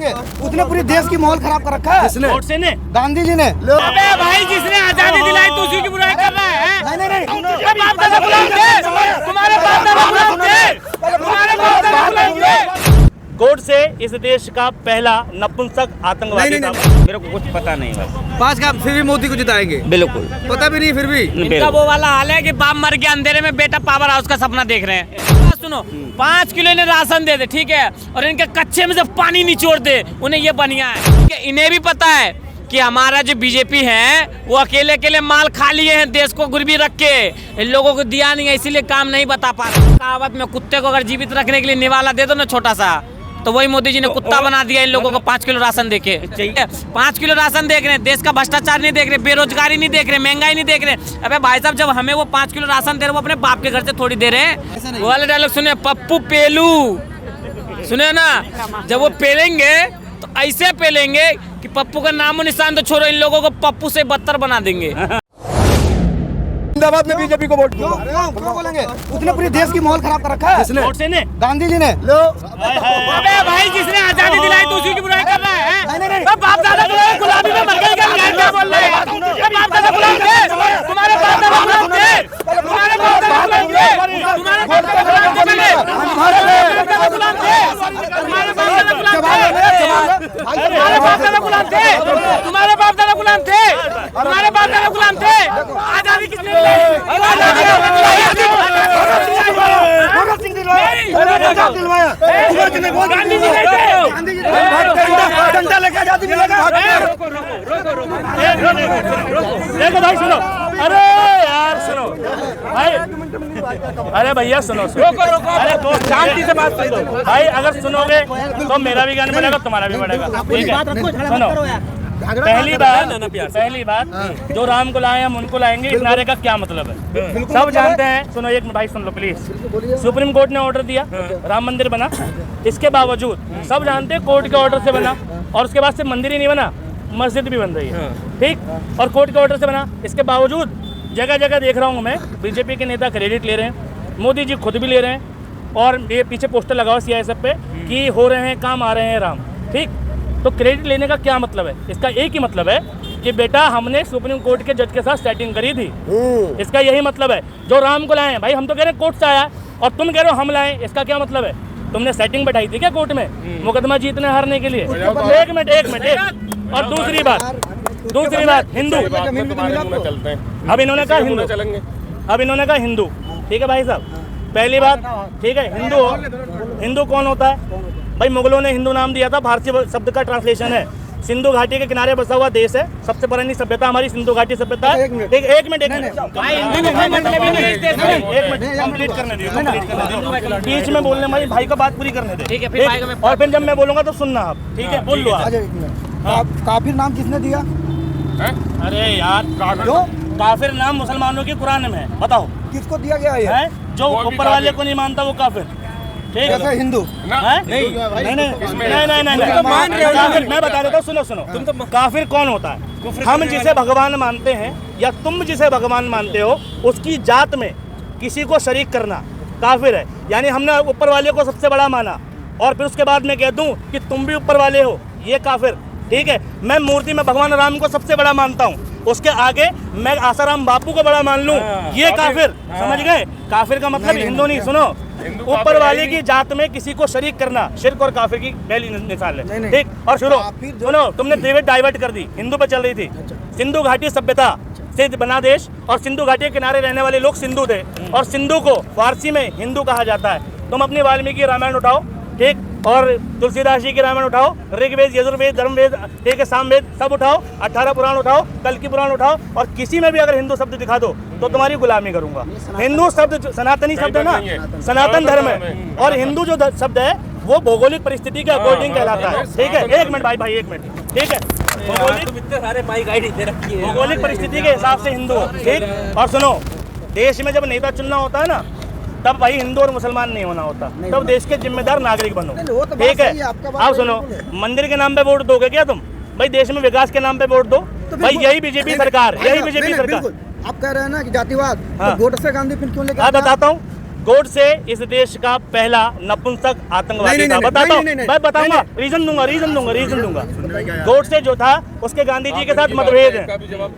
बोलेंगे? उसने पूरी देश की माहौल खराब कर रखा है। किसने? ने गांधी जी ने। अबे भाई, जिसने आजादी दिलाई तो उसी की बुराई कर रहा है। नहीं बाप दादा गुलाम थे, तुम्हारे बाप दादा गुलाम थे, तुम्हारे बाप दादा गुलाम थे। कोर्ट से इस देश का पहला नपुंसक आतंकवादी था। मेरे को कुछ पता नहीं बस 5 का फिर भी मोदी को जिताएंगे। बिल्कुल पता भी नहीं फिर भी। इनका वो वाला हाल है कि बाप मर गया अंधेरे में, बेटा पावर हाउस का सपना देख रहे हैं। सुनो, 5 किलो इन्हें राशन दे दे, ठीक है, और इनके कच्चे में से पानी निचोड़ दे, उन्हें ये बढ़िया है। इन्हें भी पता है कि हमारा जो बीजेपी है वो अकेले अकेले माल खा लिए हैं, देश को गिरवी रख के इन लोगों को दिया नहीं है, इसीलिए काम नहीं बता पाते। कहावत में कुत्ते को अगर जीवित रखने के लिए निवाला दे दो ना छोटा सा, तो वही मोदी जी ने कुत्ता बना दिया इन लोगों को 5 किलो राशन देके। 5 किलो राशन देख रहे हैं, देश का भ्रष्टाचार नहीं देख रहे, बेरोजगारी नहीं देख रहे, महंगाई नहीं देख रहे। अबे भाई साहब, जब हमें वो 5 किलो राशन दे रहे, वो अपने बाप के घर से थोड़ी दे रहे हैं। वो वाले डायलॉग सुने, पप्पू पेलू सुने ना, जब वो पेलेंगे तो ऐसे पेलेंगे कि पप्पू का नामो निशान तो छोड़ो, इन लोगों को पप्पू से बदतर बना देंगे। अहमदाबाद में बीजेपी को वोट क्यों बोलेंगे? उसने पूरी देश की माहौल खराब कर रखा है। किसने? गांधी जी ने। अबे भाई, जिसने आजादी दिलाई तो उसी की बुराई कर रहा है। बाप दादा गुलामी में मर गए, क्या बोल रहे हैं? बाप दादा गुलाम थे, तुम्हारे बाप दादा गुलाम थे, तुम्हारे बाप दादा गुलाम थे, तुम्हारे बाप दादा गुलाम थे, तुम्हारे बाप दादा गुलाम थे, तुम्हारे बाप दादा गुलाम थे, तुम्हारे बाप दादा गुलाम थे, तुम्हारे बाप दादा गुलाम थे, तुम्हारे बाप दादा गुलाम थे। आजादी किसने दिलाई? डंडा लेके आजादी मिलेगा। देखो भाई, सुनो, अरे यार सुनो भाई, अरे भैया सुनो, अरे दोस्त शांति से बात सुनो भाई। अगर सुनोगे तो मेरा भी ज्ञान बढ़ेगा, तुम्हारा भी बढ़ेगा, ठीक है? सुनो, पहली बात जो राम को लाए हम उनको लाएंगे, इस नारे का क्या मतलब है सब जानते हैं। सुनो एक मिनट भाई, सुन लो प्लीज। सुप्रीम कोर्ट ने ऑर्डर दिया, राम मंदिर बना, इसके बावजूद सब जानते हैं कोर्ट के ऑर्डर से बना, और उसके बाद सिर्फ मंदिर ही नहीं बना, मस्जिद भी बन रही है, ठीक, और कोर्ट के ऑर्डर से बना। इसके बावजूद जगह जगह देख रहा हूँ मैं, बीजेपी के नेता क्रेडिट ले रहे हैं, मोदी जी खुद भी ले रहे हैं, और ये पीछे पोस्टर लगाओ CISF पे कि हो रहे हैं काम, आ रहे हैं राम, ठीक। तो क्रेडिट लेने का क्या मतलब है? इसका एक ही मतलब है कि बेटा हमने सुप्रीम कोर्ट के जज के साथ सेटिंग करी थी, इसका यही मतलब है। जो राम को लाए भाई, हम तो कह रहे हैं कोर्ट से आया, और तुम कह रहे हो हम लाए, इसका क्या मतलब है? तुमने सेटिंग बैठाई थी क्या कोर्ट में मुकदमा जीतने हारने के लिए? एक मिनट। और दूसरी बात हिंदू, अब इन्होंने कहा हिंदू, ठीक है भाई साहब, पहली बात, ठीक है, हिंदू कौन होता है भाई? मुगलों ने हिंदू नाम दिया था, फारसी शब्द का ट्रांसलेशन है। सिंधु घाटी के किनारे बसा हुआ देश है, सबसे पुरानी सभ्यता हमारी सिंधु घाटी सभ्यता है। एक मिनट कंप्लीट करने दो, बीच में बोलने वाली भाई को बात पूरी करने दे, और फिर जब मैं बोलूंगा तो सुनना आप, ठीक है? बोल लो आप। काफिर नाम किसने दिया? अरे यार, काफिर नाम मुसलमानों की कुरान में है, बताओ किसको दिया गया है? जो ऊपर वाले को नहीं मानता वो काफिर, ठीक है? हिंदू नहीं, मैं बता देता हूँ, सुनो। काफिर कौन होता है? हम जिसे भगवान मानते हैं या तुम जिसे भगवान मानते हो, उसकी जात में किसी को शरीक करना काफिर है। यानी हमने ऊपर वाले को सबसे बड़ा माना, और फिर उसके बाद मैं कह दूं कि तुम भी ऊपर वाले हो, ये काफिर, ठीक है? मैं मूर्ति में भगवान राम को सबसे बड़ा मानता हूँ, उसके आगे मैं आसाराम बापू को बड़ा मान लूं, ये काफिर। समझ गए? काफिर का मतलब हिंदू नहीं। सुनो, ऊपर वाले की जात में किसी को शरीक करना शिर्क और काफिर की पहली मिसाल है, ठीक। और सुनो, तुमने डाइवर्ट कर दी, हिंदू पे चल रही थी। सिंधु घाटी सभ्यता से बना देश, और सिंधु घाटी के किनारे रहने वाले लोग सिंधु थे, और सिंधु को फारसी में हिंदू कहा जाता है। तुम अपनी वाल्मीकि रामायण उठाओ, ठीक, और तुलसीदास जी की रामायण उठाओ, ऋग्वेद, यजुर्वेद, धर्मवेद, ठीक है, सामवेद सब उठाओ, 18 पुराण उठाओ, कल की पुराण उठाओ, और किसी में भी अगर हिंदू शब्द दिखा दो तो तुम्हारी गुलामी करूंगा। हिंदू शब्द सनातनी शब्द है ना, सनातन धर्म है, और हिंदू जो शब्द है वो भौगोलिक परिस्थिति के अकॉर्डिंग कहलाता है, ठीक है? एक मिनट भाई, एक मिनट, ठीक है? भौगोलिक परिस्थिति के हिसाब से हिंदू, ठीक। और सुनो, देश में जब नेता चुनना होता है ना, तब भाई हिंदू और मुसलमान नहीं होना होता, तब देश के जिम्मेदार नागरिक बनो, ठीक है? आप सुनो, मंदिर के नाम पे वोट दोगे क्या तुम? भाई देश में विकास के नाम पे वोट दो, भाई यही बीजेपी सरकार, यही बीजेपी सरकार। आप कह रहे हैं ना कि जातिवाद, वोट से गांधी फिर क्यों लेकर? बताता हूँ, गोडसे इस देश का पहला नपुंसक आतंकवादी था। बताता हूँ, मैं बताऊंगा, रीजन दूंगा। गोडसे जो था उसके गांधी जी के साथ मतभेद है,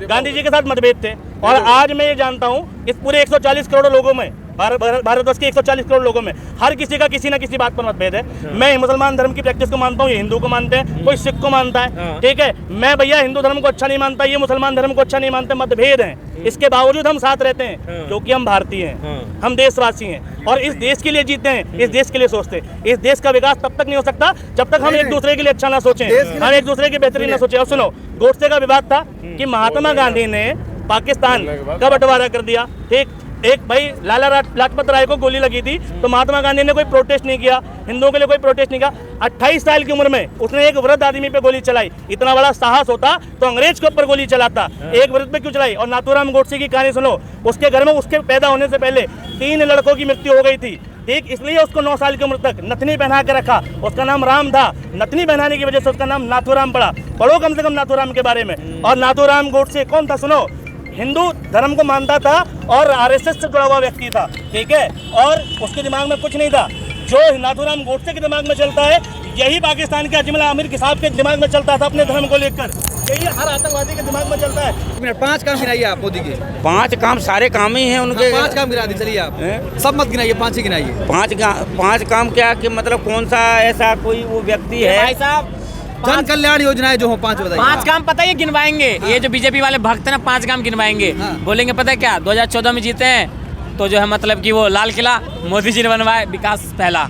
गांधी जी के साथ मतभेद थे। और आज मैं ये जानता हूँ इस पूरे 140 करोड़ लोगों में, भारतवर्ष के 140 करोड़ लोगों में हर किसी का किसी ना किसी बात पर मतभेद है। मैं मुसलमान धर्म की प्रैक्टिस को मानता हूँ, ये हिंदू को मानते हैं, कोई सिख को मानता है, ठीक है। मैं भैया हिंदू धर्म को अच्छा नहीं मानता, ये मुसलमान धर्म को अच्छा नहीं मानते, मतभेद हैं। इसके बावजूद हम साथ रहते हैं क्योंकि हम भारतीय हैं, हम देशवासी हैं और इस देश के लिए जीते हैं, इस देश के लिए सोचते हैं। इस देश का विकास तब तक नहीं हो सकता जब तक हम एक दूसरे के लिए अच्छा ना सोचें, हम एक दूसरे की बेहतरीन ना सोचें। और सुनो, गोडसे का विवाद था कि महात्मा गांधी ने पाकिस्तान का बंटवारा कर दिया, ठीक। एक भाई लाला लाजपत राय को गोली लगी थी तो महात्मा गांधी ने कोई प्रोटेस्ट नहीं किया, हिंदुओं के लिए कोई प्रोटेस्ट नहीं किया। 28 साल की उम्र में उसने एक वृद्ध आदमी पे गोली चलाई। इतना बड़ा साहस होता तो अंग्रेज के ऊपर गोली चलाता, एक वृद्ध पे क्यों चलाई? और नाथूराम गोडसे की कहानी सुनो, उसके घर में उसके पैदा होने से पहले 3 लड़कों की मृत्यु हो गई थी, ठीक। इसलिए उसको 9 साल की उम्र तक नथनी पहना के रखा, उसका नाम राम था। नथनी पहनाने की वजह से उसका नाम नाथूराम पड़ा। पढ़ो कम से कम नाथूराम के बारे में। और नाथूराम गोडसे कौन था? सुनो, हिंदू धर्म को मानता था और आरएसएस से जुड़ा हुआ व्यक्ति था, ठीक है। और उसके दिमाग में कुछ नहीं था जो नाथूराम गोडसे के दिमाग में चलता है, यही पाकिस्तान के अजमल आमिर साहब के दिमाग में चलता था अपने धर्म को लेकर, यही हर आतंकवादी के दिमाग में चलता है। 5 काम गिनाइए आप मोदी के। 5 काम, सारे काम ही हैं उनके। 5 काम गिना दी, चलिए आप सब मत गिनाइए, 5 ही गिनाइए। 5 काम क्या कि मतलब कौन सा ऐसा कोई वो व्यक्ति है? भाई साहब, जन कल्याण योजनाएं जो हो 5 बताइए। 5 काम पता है गिनवाएंगे। ये जो बीजेपी वाले भक्त है ना, 5 काम गिनवाएंगे। बोलेंगे पता है क्या, 2014 में जीते हैं तो जो है मतलब कि वो लाल किला मोदी जी ने बनवाए, विकास पहला।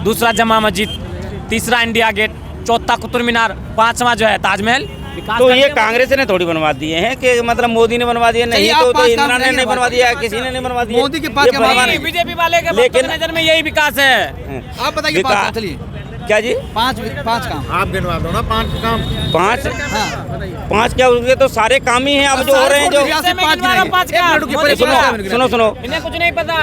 दूसरा जमा मस्जिद, तीसरा इंडिया गेट, चौथा कुतुब मीनार, 5वां जो है ताजमहल। तो ये कांग्रेस ने थोड़ी बनवा दिए हैं कि मतलब मोदी ने बनवा दिया, नहीं तो इंदिरा ने नहीं बनवा दिया, किसी ने नहीं बनवा दिया। मोदी के पास बीजेपी वाले के लेकिन नजर में यही विकास है। आप बताइए 5 चलिए। क्या जी? 5 काम आप गिनवा दो ना 5 काम। 5 हाँ। 5 क्या उसके तो सारे काम ही हैं अब जो हो रहे हैं। जो सुनो, इन्हें कुछ नहीं पता,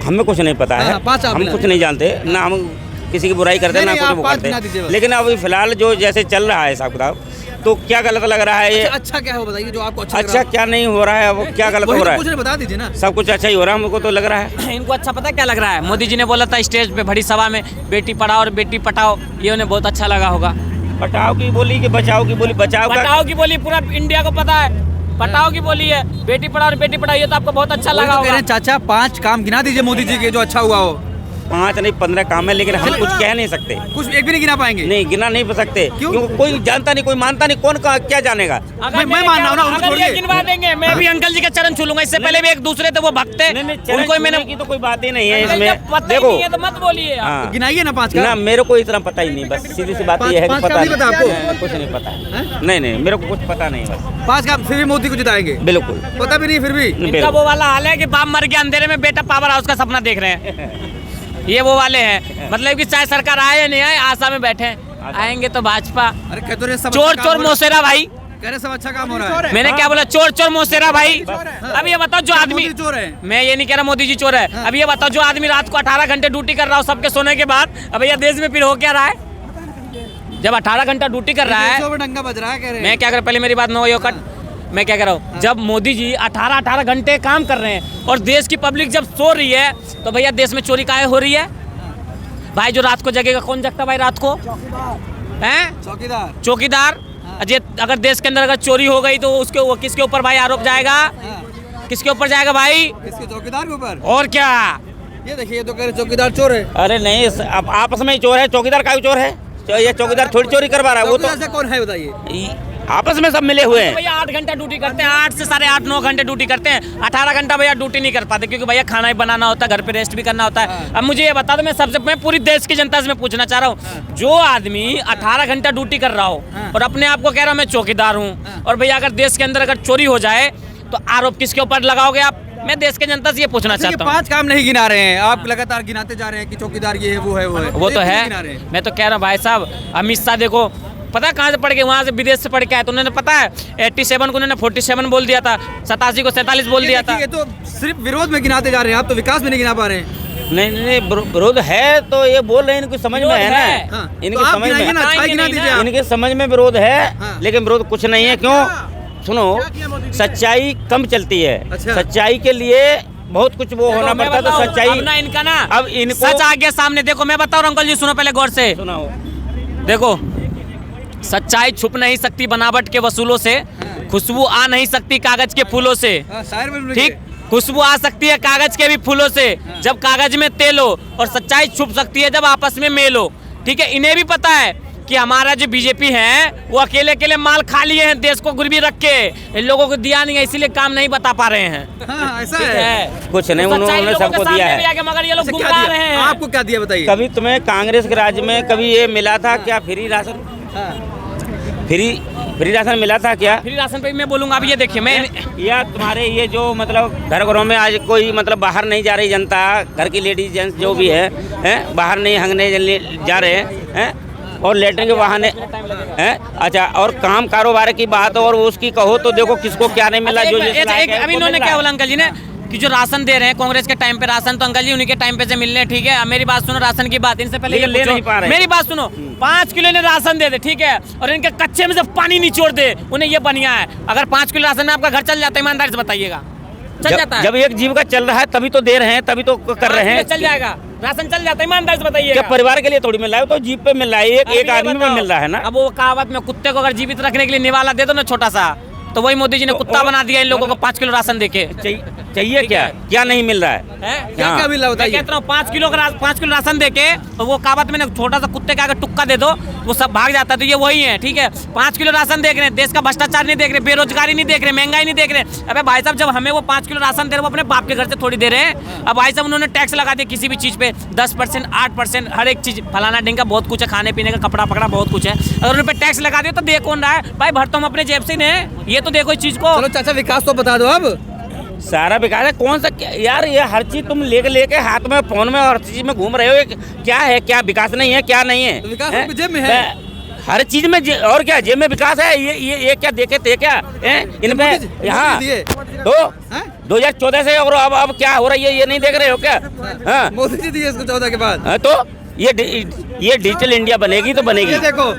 हमें कुछ नहीं पता है, हम कुछ नहीं जानते ना, हम किसी की बुराई करते ना कुछ वो करते। लेकिन अभी फिलहाल जो जैसे चल रहा है हिसाब किताब, तो क्या गलत लग रहा है ये? अच्छा क्या है वो बताइए जो आपको अच्छा क्या नहीं हो रहा है, वो क्या गलत हो रहा है? कुछ बता दीजिए ना। सब कुछ अच्छा ही हो रहा है, हमको तो लग रहा है। इनको अच्छा पता क्या लग रहा है, मोदी जी ने बोला था स्टेज पे बड़ी सभा में, बेटी पढ़ाओ और बेटी पटाओ, ये उन्हें बहुत अच्छा लगा होगा। पटाओ की बोली कि बचाओ की बोली? पटाओ की बोली पूरा इंडिया को पता है, पटाओ की बोली है, बेटी पढ़ाओ और बेटी पढ़ाओ, ये तो आपको बहुत अच्छा लगा होगा। चाचा 5 काम गिना दीजिए मोदी जी के जो अच्छा हुआ हो। 5 नहीं 15 काम है, लेकिन हम कुछ कह नहीं सकते, कुछ एक भी नहीं गिना पाएंगे। नहीं गिना नहीं सकते क्योंकि कोई जानता नहीं, कोई मानता नहीं, कौन का क्या जानेगा। अगर मैं मान रहा हूं ना, उनको ये गिनवा देंगे, मैं भी अंकल जी के चरण छू लूंगा। इससे पहले भी एक दूसरे थे वो भक्त थे, उनको मैंने की तो कोई बात ही नहीं है इसमें। देखो तो मत बोलिए, गिनाइए ना 5 ना, मेरे को इतना पता ही नहीं, बस सीधी सी बात ये है कि पता नहीं, कुछ नहीं पता है। नहीं मेरे को कुछ पता नहीं, बस 5 काम। फिर भी मोदी को जिताएंगे? बिल्कुल पता भी नहीं फिर भी। इनका वो वाला हाल है कि बाप मर गया अंधेरे में, बेटा पावर हाउस का सपना देख रहे हैं। ये वो वाले हैं, मतलब कि चाहे सरकार आए या नहीं आए, आशा में बैठे हैं। आएंगे तो भाजपा। अरे कहते रहे सब चोर चोर मोसेरा भाई, कह रहे सब अच्छा काम हो रहा है। मैंने क्या बोला? चोर चोर मोसेरा भाई। अब ये बताओ जो आदमी, चोर है, मैं ये नहीं कह रहा मोदी जी चोर है। अब ये बताओ जो आदमी रात को 18 घंटे ड्यूटी कर रहा हो सबके सोने के बाद, अब भैया देश में फिर हो क्या रहा है? जब 18 घंटा ड्यूटी कर रहा है, डंगा बज रहा है, कह रहे मैं क्या कर, पहले मेरी बात नो कट, मैं क्या कह रहा हूँ, जब मोदी जी 18 घंटे काम कर रहे हैं और देश की पब्लिक जब सो रही है, तो भैया देश में चोरी काहे हो रही है भाई? जो रात को जगेगा कौन जगता भाई रात को? हैं? चौकीदार। अगर देश के अंदर अगर चोरी हो गई तो उसके वो किसके ऊपर भाई आरोप जाएगा? किसके ऊपर जाएगा भाई? किसके? चौकीदार के ऊपर। और क्या? ये देखिए, तो कह रहे चौकीदार चोर है। अरे नहीं, अब आपस में ही चोर है, चौकीदार का भी चोर है। ये चौकीदार थोड़ी चोरी करवा रहा है, वो तो कौन है बताइए? आपस में सब मिले हुए हैं। भैया 8 घंटा ड्यूटी करते हैं, 8 से 8.5 9 घंटे ड्यूटी करते हैं। 18 घंटा भैया ड्यूटी नहीं कर पाते क्योंकि भैया खाना ही बनाना होता है, घर पे रेस्ट भी करना होता है। अब मुझे ये बता दो, मैं पूरी देश की जनता से मैं पूछना चाह रहा हूँ, जो आदमी 18 घंटा ड्यूटी कर रहा हो और अपने आप को कह रहा हूँ मैं चौकीदार हूँ, और भैया अगर देश के अंदर अगर चोरी हो जाए तो आरोप किसके ऊपर लगाओगे आप? मैं देश के जनता से ये पूछना चाहता हूँ। 5 काम नहीं गिना रहे हैं आप, लगातार गिनाते जा रहे हैं कि चौकीदार ये है वो है वो है। वो तो है, मैं तो कह रहा हूँ भाई साहब, अमित शाह देखो पता कहाँ से पढ़ के, वहाँ से विदेश से पढ़ के आए, तो उन्होंने पता है 87 को उन्होंने 47 बोल दिया था, 87 को 47 बोल दिया था। ये तो सिर्फ विरोध में गिनाते जा रहे हैं आप, तो विकास में नहीं गिना पा रहे हैं। नहीं विरोध है तो ये बोल रहे हैं, इनकी समझ में है ना, इनकी समझ में, इनके समझ में विरोध है, लेकिन विरोध कुछ नहीं है। क्यों? सुनो, सच्चाई कम चलती है, सच्चाई के लिए बहुत कुछ वो होना मैं पड़ता है, तो बताऊं, सच्चाई अब ना इनका ना अब इनको सच आ गया सामने। देखो मैं बता रहा हूं अंकल जी, सुनो पहले गौर से। सुनाओ। देखो सच्चाई छुप नहीं सकती बनावट के वसूलों से, खुशबू आ नहीं सकती कागज के फूलों से, ठीक। खुशबू आ सकती है कागज के भी फूलों से जब कागज में तेल हो, और सच्चाई छुप सकती है जब आपस में मेल हो, ठीक है। इन्हें भी पता है कि हमारा जो बीजेपी है वो अकेले अकेले माल खा लिए हैं, देश को गिरवी रख के, इन लोगों को दिया नहीं है, इसीलिए काम नहीं बता पा रहे हैं। हाँ, ऐसा ठीक है। कुछ नहीं, तो सच्चाई उन्होंने लोगों के सबको दिया सामने भी है। आके मगर ये लोग अच्छा, क्या गुमराह दिया? रहे हैं। आपको क्या दिया बताइए? कभी तुम्हें कांग्रेस के राज्य में कभी ये मिला था क्या फ्री राशन? फ्री राशन मिला था क्या? फ्री राशन पे भी मैं बोलूंगा। अब ये देखिए मैं या तुम्हारे ये जो मतलब घरों में आज कोई मतलब बाहर नहीं जा रही जनता, घर की लेडीज जेंट्स जो भी है बाहर नहीं हंगने जा रहे हैं और लेटरिन के बहाने हैं। अच्छा, और काम कारोबार की बात और उसकी कहो तो देखो किसको क्या नहीं मिला। जो अभी इन्होंने क्या बोला अंकल जी ने कि जो राशन दे रहे हैं कांग्रेस के टाइम पे राशन, तो अंकल जी उन्हीं के टाइम पे से मिल रहे हैं, ठीक है। अब मेरी बात सुनो, राशन की बात इनसे पहले ले नहीं पा रहे। मेरी बात सुनो, 5 किलो ने राशन दे दे, ठीक है, और इनके कच्चे में से पानी निचोड़ दे, उन्हें ये बढ़िया है। अगर 5 किलो राशन में आपका घर चल जाता है, ईमानदारी से बताइएगा, चल जाता है? जब एक जीविका चल रहा है तभी तो दे रहे हैं, तभी तो कर रहे हैं। चल जाएगा, राशन चल जाता है, ईमानदारी से बताइएगा। क्या परिवार के लिए थोड़ी मिल रहा है, तो जीप पे मिल रहा है, एक आदमी में मिल रहा है ना। अब वो कहावत में कुत्ते को अगर जीवित रखने के लिए निवाला दे दो ना छोटा सा, तो वही मोदी जी ने कुत्ता बना दिया इन लोगों को 5 किलो राशन देके। चाहिए क्या नहीं मिल रहा है? क्या क्या मिल रहा है मैं बताइए? कहता हूँ 5 किलो राशन देके, तो वो कहावत में छोटा सा कुत्ते का अगर टुक्का दे दो वो सब भाग जाता है, तो ये वही है, ठीक है। 5 किलो राशन देख रहे हैं, देश का भ्रष्टाचार नहीं देख रहे, बेरोजगारी नहीं देख रहे, महंगाई नहीं देख रहे। अबे भाई साहब, जब हमें वो 5 किलो राशन दे रहे, वो अपने बाप के घर से थोड़ी दे रहे हैं। अब भाई साहब उन्होंने टैक्स लगा दिया किसी भी चीज़ पे 10%, 8%, हर एक चीज़, फलाना ढिंगा बहुत कुछ है, खाने पीने का, कपड़ा पकड़ा बहुत कुछ है। अगर उन पर टैक्स लगा दिया तो देख कौन रहा है भाई? भरता हूँ अपने जेब से ने, ये तो देखो इस चीज़ को। चलो चाचा, विकास तो बता दो अब। सारा विकास है, कौन सा यार? ये हर चीज तुम लेके हाथ में फोन में और हर चीज में घूम रहे हो, ये क्या है? क्या विकास नहीं है? क्या नहीं है? तो विकास तो जेब में है। हर चीज में और क्या जेब में विकास है? ये क्या देखे थे क्या इनमें? यहाँ तो 2014 से और अब क्या हो रहा है ये नहीं देख रहे हो क्या? हाँ, मोदी जी दिए इसको 14 के बाद। तो ये डिजिटल इंडिया बनेगी तो बनेगी। ये देखो